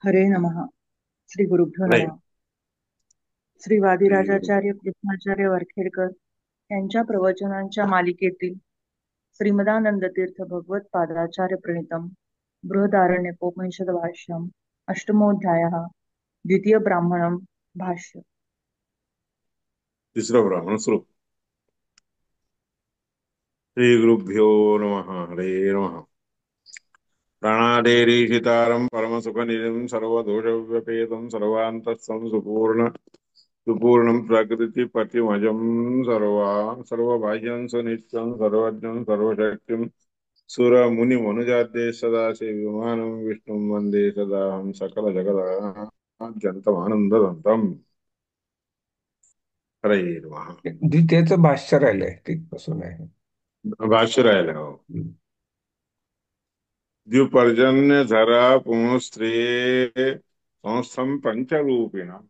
हरे नमः. श्री गुरुभ्यो नाही. नमः. श्री वादिराजाचार्य कृष्णाचार्य वरखेडकर यांच्या प्रवचनांच्या मालिकेतील श्रीमदानंद तीर्थ भगवत पादाचार्य प्रणीतम बृहदारण्यकोपनिषद भाष्यम अष्टमोध्यायः द्वितीय ब्राह्मणम भाष्य. तिसरं ब्राह्मण श्लोक. श्री गुरुभ्यो नमः. हरे नमः. प्राणादेरीशितारं परमसुखनिधिं सर्वदोषव्यपेतं सर्वान्तःसं सुपूर्णं प्रकृतिपतिमजं सर्वबाह्यं सुनित्यं सर्वज्ञं सर्वशक्तिं सुरमुनिमनुजाद्ये सदाशिवविमानं विष्णुं वन्दे सदाहं सकलजगदाद्यन्तमानन्ददन्तम्. हरे नमः. द्वितीयचं भाष्य राहिलंय तिथपासून आहे. भाष्य राहिलं हो. हम्म. द्युपर्जन्य धरा पुंस्त्रे संस्थं पंचरूपिणम्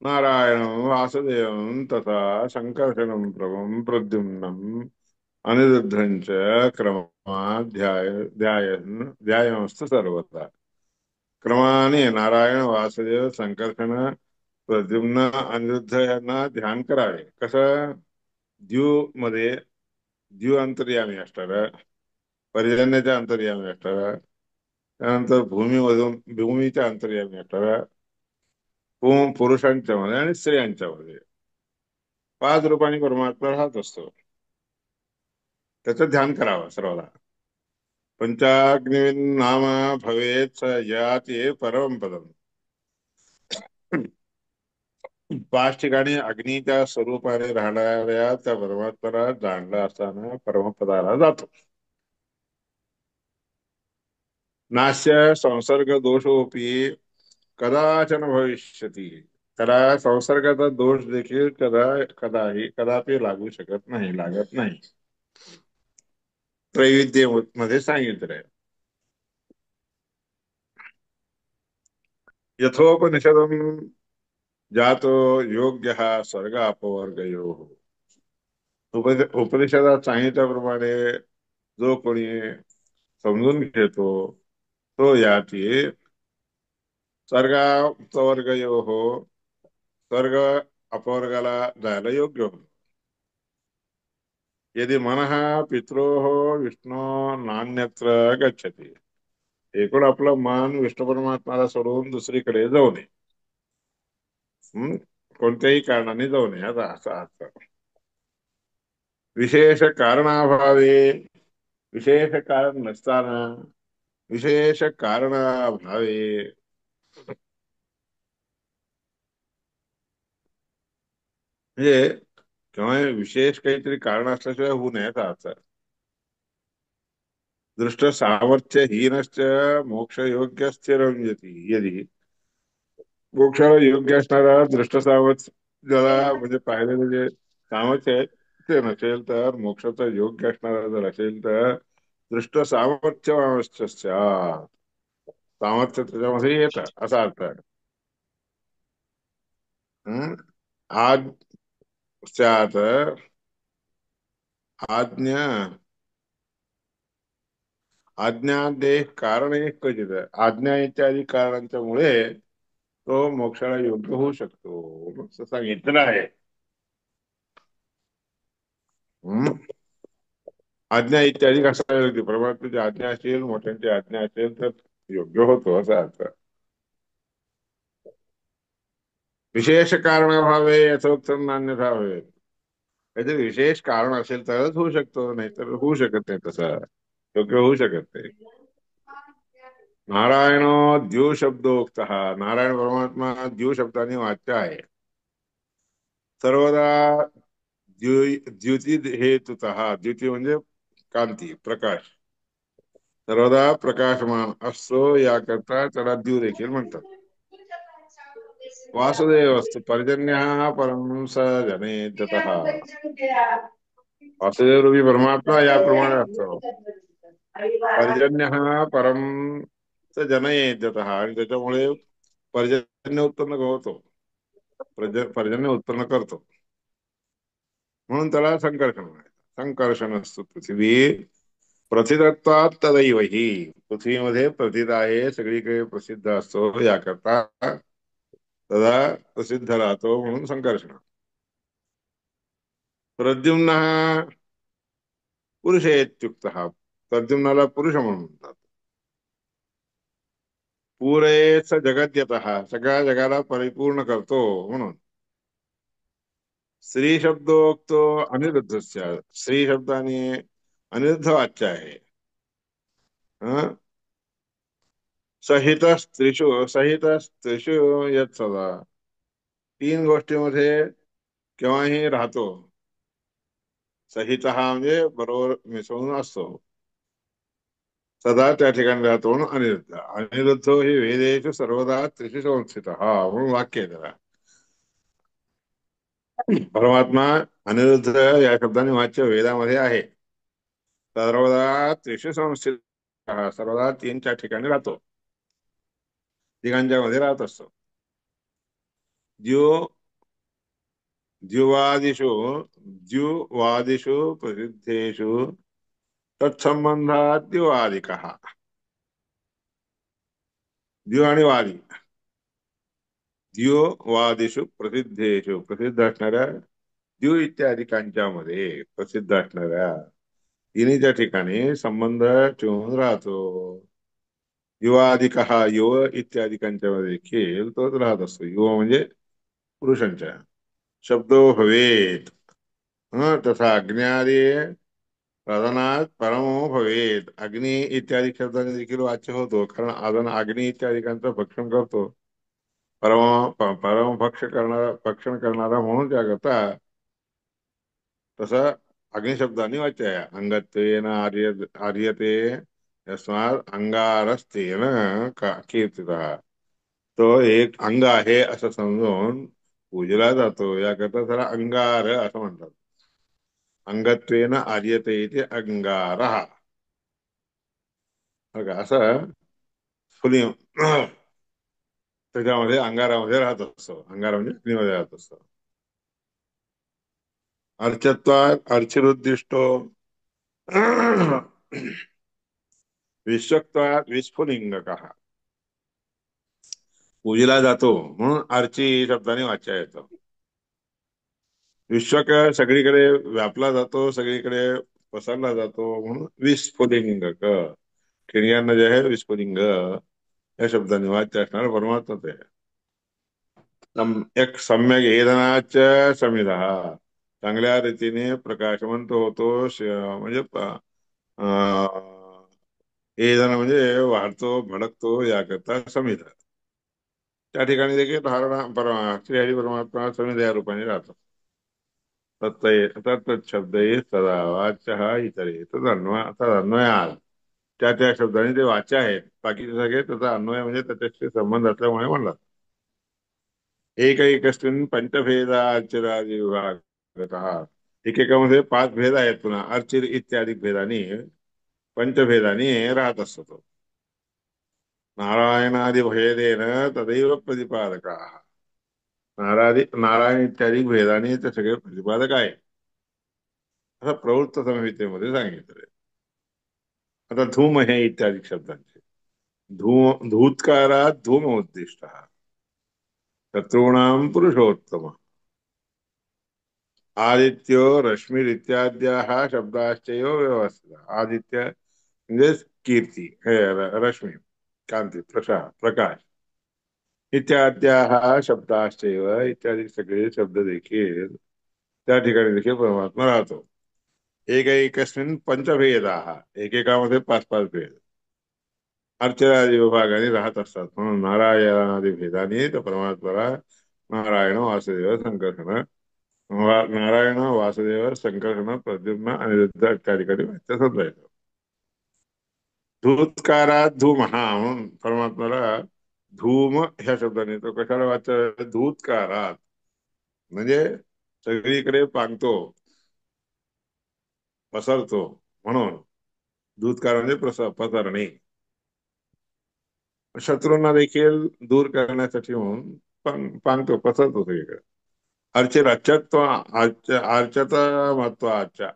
नारायणं वासुदेवं तथा शङ्कर्षणं प्रभं प्रद्युम्नम् अनिरुद्धं च क्रमात् ध्यायमस्तु सर्वथा. क्रमाने नारायण वासुदेव संकर्षण प्रद्युम्न अनिरुद्ध यांना ध्यान करावे. कसं? द्यू मध्ये द्यू अंतर्यामी असणार, पर्जन्याच्या अंतर्यामी असणार, त्यानंतर भूमीच्या अंतर्यामी असणार, पुरुषांच्या मध्ये आणि स्त्रियांच्या मध्ये 5 रूपांनी परमात्मा राहत असतो. त्याचं ध्यान करावं सर्वाला. पंचाग्निन नाम भवेत स याते परम पदम. 5 ठिकाणी अग्नीच्या स्वरूपाने राहणाऱ्या त्या परमात्म्याला जाणला असताना परमपदाला जातो. नास्य संसर्ग दोषोपी कदाचन भविष्यती. त्याला संसर्गाचा दोष देखील कदापि लागू शकत नाही, लागत नाही. त्रैविद्य मध्ये सांगितलंय. यथोपनिषदम जातो योग्य स्वर्ग अपवर्गयो. उपनिषदात सांगितल्याप्रमाणे जो कोणी समजून घेतो तो याची स्वर्गयो हो, स्वर्ग अपवर्गाला जायला योग्य होतो. यदि मनः पित्रोः विष्णू नान्यत्र गच्छति. एकूण आपलं मन विष्णू परमात्म्याला सोडून दुसरीकडे जाऊ नये. कोणत्याही कारणाने जाऊ नये असा असा अर्थ. विशेष कारणाभावे, विशेष कारण नसताना विशेष कारणाभावे, म्हणजे किंवा विशेष काहीतरी कारण असल्याशिवाय होऊ नये असा अर्थ. दृष्ट सामर्थ्य हीनश्च मोक्ष योग्य स्थिरंजती. यदि मोक्षाला योग्य असणारा दृष्ट सामर्थ्य ज्याला म्हणजे पाहिलेलं जे सामर्थ्य आहे ते नसेल तर, मोक्षाचा योग्य असणारा जर असेल तर दृष्ट सामर्थ्य सामर्थ्य त्याच्यामध्ये येतं असा अर्थ आहे. आज स्यात् आज्ञा आज्ञादेह कारण एक क्वचित. आज्ञा इत्यादी कारणांच्या मुळे तो मोक्षाला योग्य होऊ शकतो असं सांगितलेलं आहे. हम्म. आज्ञा इत्यादी कसा योग्य? परमात्म्याची आज्ञा असेल, मोठ्यांची आज्ञा असेल तर योग्य होतो असा अर्थ. विशेष कारणाभावे यथोक्त नान्यथा भावे. काहीतरी विशेष कारण असेल तरच होऊ शकतो, नाहीतर होऊ शकत नाही. तसं योग्य होऊ शकत नाही. नारायण द्यू शब्दोक्त. नारायण परमात्मा द्यू शब्दाने वाच्य आहे. सर्वदा द्युती हेतुतः. द्युती म्हणजे कांती, प्रकाश. सर्वदा प्रकाशमान असतो याकरता त्याला द्यू देखील म्हणतात. वासुदेव असतो पर्जन्य परम स जनेत्यतः. वासुदेव रूपी परमात्मा याप्रमाणे असतो. पर्जन्य परम स जनयेत्यतः. आणि त्याच्यामुळे पर्जन्य उत्पन्न होतो, पर्जन्य उत्पन्न करतो, म्हणून त्याला संकर्षण आहे. संकर्षण असतो पृथ्वी प्रथितत्वात तदैव ही पृथ्वीमध्ये प्रथित आहे, सगळीकडे प्रसिद्ध असतो, याकरता तदा प्रसिद्ध राहतो म्हणून संकर्षण. प्रद्युम्न पुरुषेत्युक्त, प्रद्युम्नाला पुरुष म्हणून म्हणतात. पुरेच जगद्यत, सगळ्या जगाला परिपूर्ण करतो म्हणून. स्त्री शब्दोक्तो अनिरुद्ध, स्त्री शब्दाने अनिरुद्ध वाच्य आहे. हं? सहित स्त्रीषु, सहित स्त्रीषु यत सदा, तीन गोष्टीमध्ये केव्हाही राहतो. सहित हा म्हणजे बरोबर मिसळून असतो, सदा त्या ठिकाणी राहतो म्हणून अनिरुद्ध. अनिरुद्ध ही वेदेषु सर्वदा त्रिषु संस्थित, हा म्हणून वाक्य आहे त्याला. परमात्मा अनिरुद्ध या शब्दाने वाच्य वेदामध्ये आहे. सर्वदा त्रिषु संस्थित, सर्वदा तीन चार ठिकाणी राहतो, तिघांच्या मध्ये राहत असतो. ज्यो द्युवादिषु, द्युवादिषु प्रसिद्धेषु तत्संबंधात द्युवादिकः. द्यु आणि वादी, द्युवादिषु प्रसिद्धेषु, प्रसिद्ध असणाऱ्या द्यु इत्यादिकांच्या मध्ये प्रसिद्ध असणाऱ्या तिन्हीच्या ठिकाणी संबंध ठेवून राहतो. युवाधिक, युव इत्यादिकांच्या मध्ये देखील तोच राहत असतो. युव म्हणजे पुरुषांच्या. शब्दो भवेत, तसा अग्न्यादी प्रधानात परमो भवेत, अग्नी इत्यादी शब्दाने देखील वाच्य होतो, कारण अजून अग्नी इत्यादिकांचं भक्षण करतो. परम भक्षण करणारा म्हणून त्याकरता तसं अग्निशब्दाने वाच्य आहे. अंगत्वेन आर्यते यस्मात अंगारस्तेन कीर्तितः, तो एक अंग आहे असं समजून पूजला जातो, याकरता त्याला अंगार असं म्हणतात. अंगत्वेन आर्यते इति अंगारः, असं स्फुलिंग त्याच्यामध्ये अंगारामध्ये राहत असतो. अंगारा म्हणजे अग्नीमध्ये राहत असतो. अर्चत्वात अर्चिरुद्दिष्टो विश्वक्त्वात विस्फुलिंगकः, पूजला जातो म्हणून अर्ची शब्दाने वाच्या येतो. विश्वक सगळीकडे व्यापला जातो, सगळीकडे पसरला जातो म्हणून विस्फुलिंगक. किर्यांना जे आहे विस्फुलिंग या शब्दाने वाच्य असणार परमात्मा ते. एक सम्यक एदनाच समिधा, चांगल्या रीतीने प्रकाशवंत होतो, म्हणजे एदन म्हणजे वाढतो, भडकतो, याकरता समिधा. त्या ठिकाणी देखील श्रीहरी परमात्मा समिधा या रूपाने राहतो. तत्त शब्द सदा वाच्य इतरे तदन्वयात, त्या त्या शब्दाने ते वाच्य आहेत, बाकीचे सगळे त्याचा अन्वय म्हणजे त्याच्याशी संबंध असल्यामुळे म्हणतात. एकैकस्मिन् पंचभेदाचरादि विभागतः, एकेकामध्ये पाच भेद आहेत, पुन्हा अर्चिर इत्यादी भेदानी पंचभेदानी राहत असतो तो. नारायणादि भेदेन तदैव प्रतिपादकाः, नारायण इत्यादी भेदाने ते सगळे प्रतिपादक आहे, असं प्रवृत्त संहितेमध्ये सांगितलंय. आता धूम हे इत्यादी शब्दांचे. धूत्कारात धूम उद्दिष्ट, शत्रूणाम पुरुषोत्तम. आदित्यो रश्मिरित्याद्याः शब्दाश्चैव व्यवस्थित, आदित्य म्हणजे कीर्ती, हे रश्मी, कांती, प्रकाश, इत्याद्याः शब्दाश्चैव इत्यादी सगळे शब्द देखील त्या ठिकाणी देखील परमात्मा राहतो. एकैकस्मिन् पंचभेदाः, एकेकामध्ये पाच पाच भेद अर्चनादी विभागाने राहत असतात, म्हणून नारायणादी भेदाने तर परमात्माला नारायण वासुदेव संकर्षण, नारायण वासुदेव संकर्षण प्रद्युम्न अनिरुद्ध इत्यादी वाच्य समजायचं. धूतकारात धूम, हा म्हणून परमात्माला धूम ह्या शब्दाने तो कशाला वाच्य, धूतकारात म्हणजे सगळीकडे पांगतो, पसरतो, म्हणून धूतकार म्हणजे पसरणे. शत्रूंना देखील दूर करण्यासाठी म्हणून पांगतो, पसरतो सगळीकडे. अर्चत्व, अर्चत महत्व,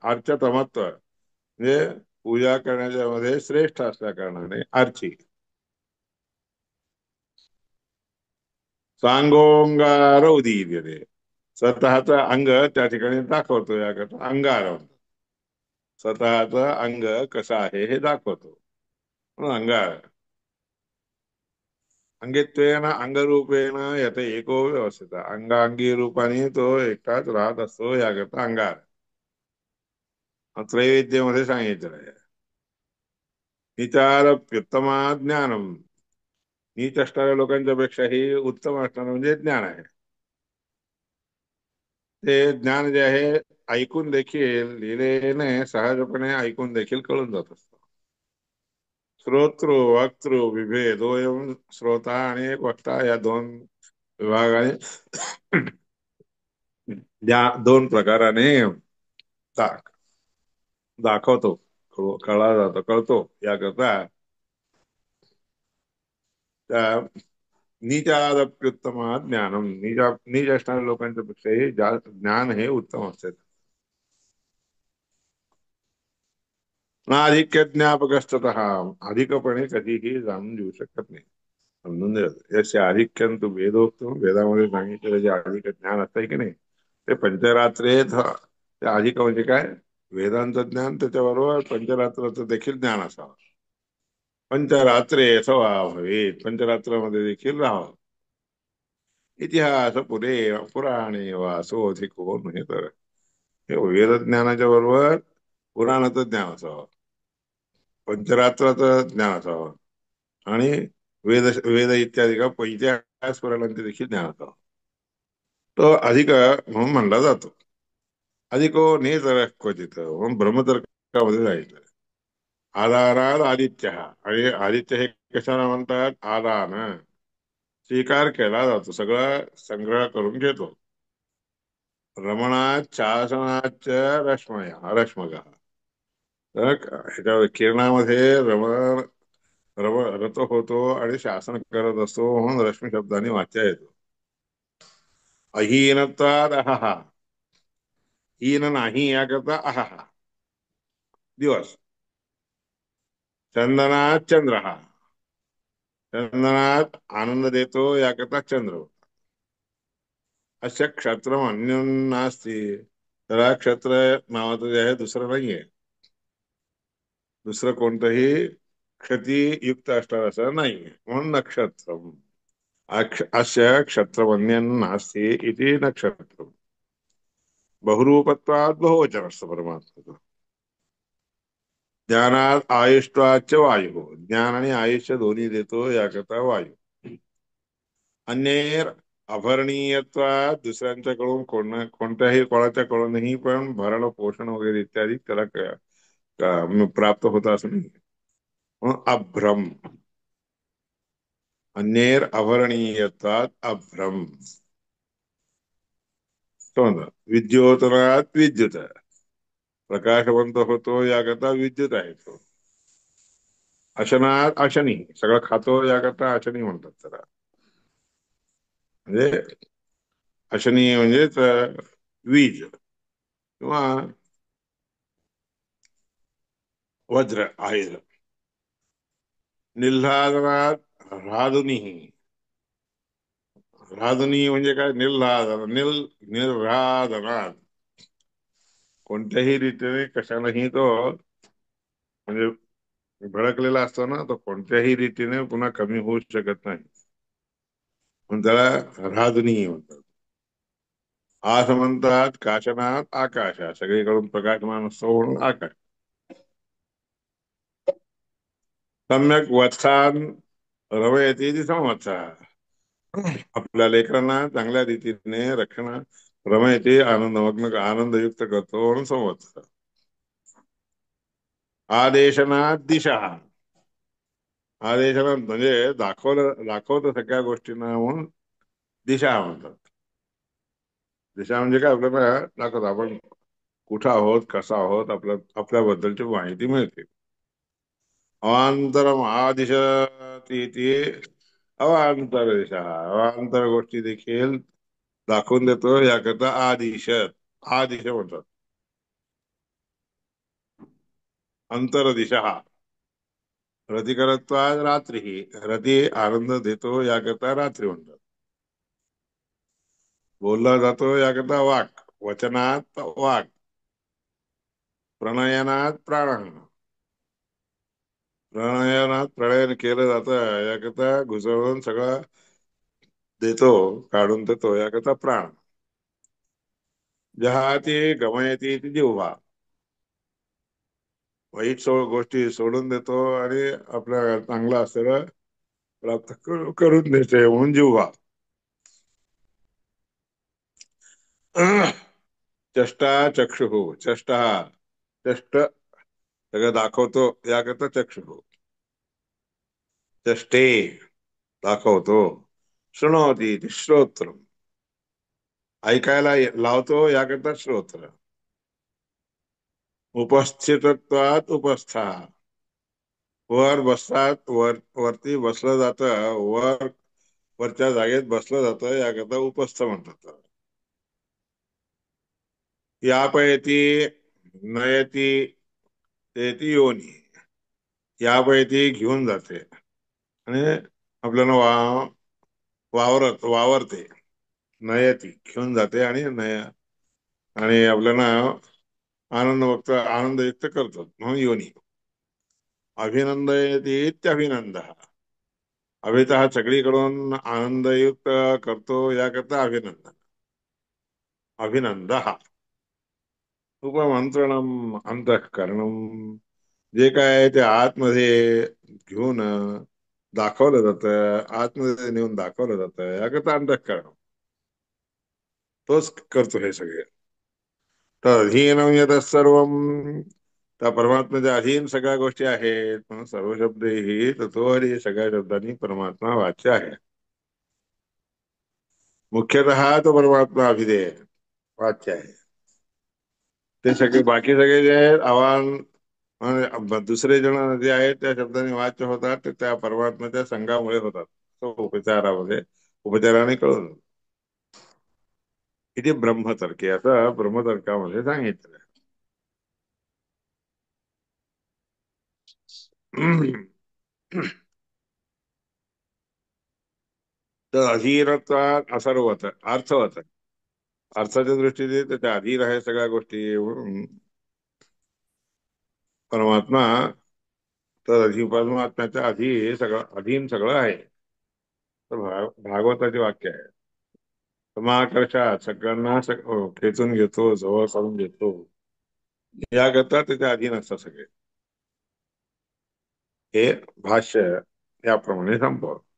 अर्चत महत्व म्हणजे पूजा करण्याच्या मध्ये श्रेष्ठ असल्या कारणाने आर्ची. सांगोंगार उदीर्यते, स्वतःच अंग त्या ठिकाणी दाखवतो याकरता अंगार. स्वतःच अंग कसं आहे हे दाखवतो म्हणून अंगार. अंगित्वेन अंगरूपेण यत एको व्यवस्थित, अंगांगी रूपाने तो एकटाच राहत असतो याकरता अंगार. त्रैविद्यमध्ये सांगितलं आहे. निचारप्युत्तमा ज्ञानम, नीच असणाऱ्या लोकांच्या पेक्षाही उत्तम असणार म्हणजे ज्ञान आहे. ते ज्ञान जे आहे ऐकून देखील, लिहिलेने सहजपणे ऐकून देखील कळून जात असतं. श्रोतृ वक्तृ विभेदोयम, श्रोता आणि वक्ता या दोन विभागाने दोन प्रकाराने दाखवतो, कळला जातो, कळतो याकरता त्या नीचादप्युत्तम ज्ञानम, नीच असणाऱ्या लोकांच्या पेक्षाही जास्त ज्ञान हे उत्तम असते. नाधिक्य ज्ञापकस्ततः, अधिकपणे कधीही जाणून घेऊ शकत नाही, समजून द्यायचं. यस्य आधिक्यंतु वेदोक्तम, वेदामध्ये सांगितलेलं जे अधिक ज्ञान असतंय की नाही ते पंचरात्रे. ते अधिक म्हणजे काय, वेदांचं ज्ञान त्याच्याबरोबर पंचरात्राचं देखील ज्ञान असावं. पंचरात्रे सवा भवेत, पंचरात्रामध्ये देखील राहावं. इतिहास पुरे पुराणे वासो अधिको, म्हणजे तर हे वेद ज्ञानाच्या बरोबर पुराणाचं ज्ञान असावं, पंचरात्राचं ज्ञान असावं आणि वेद वेद इत्यादी का इतिहास पुराणांचे देखील ज्ञान असावं. तो अधिक म्हणून म्हणला जातो. अधिको नेतर क्वचित, म्हणून ब्रह्मतर्कामध्ये जायचं. आदानाद आदित्य, आणि आदित्य हे कशाला म्हणतात, आदान स्वीकार केला जातो, सगळं संग्रह करून घेतो. रमणात शासनाच रश्मय रश्मग, तर ह्याच्या किरणामध्ये रमण रत होतो आणि शासन करत असतो, म्हणून रश्मी शब्दाने वाचा येतो. अहीनत्वाद अहहा, हीन नाही याकरता अहहा दिवस. चंदनात चंद्र, चंदनात आनंद देतो याकरता चंद्र. अशा क्षत्र अन्योन नास्ती, त्याला क्षत्र नावाचं जे आहे दुसरं नाहीये, दुसरं कोणतंही क्षतियुक्त असणार असं नाहीये, म्हणून नक्षत्र. अस्य क्षत्रमन्यन नास्ती इति नक्षत्र. बहुरूपत्वात बहुवचन असतं परमात्मा. ज्ञानात आयुष्वाच वायू, ज्ञान आणि आयुष्य दोन्ही देतो याकरता वायू. अन्येर अभरणीयत्वात, दुसऱ्यांच्याकडून कोणत्याही कोणाच्याकडूनही पण भरण पोषण वगैरे इत्यादी त्याला प्राप्त होत असं नाही. अभ्रम, अन्येर अभरणीयत्वात अभ्रम. विद्योतनात विद्युत, प्रकाशवंत होतो याकरता विद्युत आहे तो. अशनात अशनी, सगळं खातो याकरता अशनी म्हणतात त्याला. म्हणजे अशनी म्हणजेच वीज किंवा वज्र आहे. निल्हादनात राधुनी, राधुनी म्हणजे काय, निल्हादन निर्राधनात, कोणत्याही रीतीने कशालाही तो म्हणजे भडकलेला असतो ना, तो कोणत्याही रीतीने पुन्हा कमी होऊ शकत नाही, म्हणून त्याला राधुनी म्हणतात. आसमंतात काशनात आकाश, सगळीकडून प्रकाशमान असतो म्हणून आकाश. सम्यक वत्सान रवयती संवत्सर, आपल्या लेकरांना चांगल्या रीतीने रक्षण रमयते, आनंदयुक्त करतो म्हणून संवत्सर. आदेशनात दिशा, आदेशनात म्हणजे दाखवतं सगळ्या गोष्टींना म्हणून दिशा म्हणतात. दिशा म्हणजे काय, आपल्याला दाखवत आपण कुठं आहोत, कसा आहोत, आपल्याबद्दलची माहिती मिळते. अवांतरम आदिशती, अवांतर दिशा, अवांतर गोष्टी देखील दाखवून देतो याकरता आदिश म्हणतात. अंतरदिशा रतिकरत्वाद रात्री रती आनंद देतो याकरता रात्री म्हणतात. बोलला जातो याकरता वाक, वचनात वाक, प्रणयनात प्राण, प्राणायामात प्रळयन केलं जातं याकरता घुसळून सगळं देतो, काढून देतो याकरता प्राण. जहाती गमयती ती जिव्हा, वाईट गोष्टी सोडून देतो आणि आपल्या चांगलं असलेलं प्राप्त करून देते म्हणून जिव्हा. चष्टा चक्षुः, चष्टा चष्ट सगळं दाखवतो याकरता चक्षुः. चष्टे दाखवतो. शृणोती ती श्रोत्र, ऐकायला लावतो याकरता श्रोत्र. उपस्थितत्वात उपस्था, वर बसतात, वरती बसलं जातं, वरच्या जागेत बसलं जातं याकरता उपस्थ म्हणतात. यापयती नयती तेती योनी, यापयती घेऊन जाते आणि आपल्याला वावरते. नयती घेऊन जाते आणि आणि आपल्याला आनंद व्यक्त करतात म्हणून योनी. अभिनंदयती इत्यभिनंद, अभित हा सगळीकडून आनंदयुक्त करतो याकरता अभिनंदन. अभिनंद हा उपमंत्रणम अंतःकरणम, जे काय ते आतमध्ये घेऊन दाखवलं जातं, आतमध्ये नेऊन दाखवलं जातं याकरता अंतःकरण. तोच करतो हे सगळे. तर अधीनम यत सर्व, त्या परमात्म्याच्या अधीन सगळ्या गोष्टी आहेत म्हणून सर्व शब्द ही तत्व हरी, सगळ्या शब्दांनी परमात्मा वाच्य आहे. मुख्यतः तो परमात्मा अभिधेय वाच्य आहे. ते सगळे बाकी सगळे जे आहेत आव्हान दुसरे जण जे आहेत त्या शब्दाने वाच्य होतात ते त्या परमात्म्याच्या संघामुळे होतात. तो उपचारामध्ये उपचाराने कळून किती ब्रह्मतर्के असं ब्रह्मतर्कामध्ये सांगितलं. तर अधीरत्वात असर्वत अर्थवत, अर्थाच्या दृष्टीने त्याच्या अधीर आहे सगळ्या गोष्टी. परमात्मा तर परमात्म्याच्या आधी हे सगळं अधीन सगळं आहे. तर भागवताचे वाक्य आहे, समाकर्षात सगळ्यांना खेचून घेतो, जवळ करून घेतो याकरता त्याच्या अधीन असतात सगळे. हे भाष्य याप्रमाणे संपव.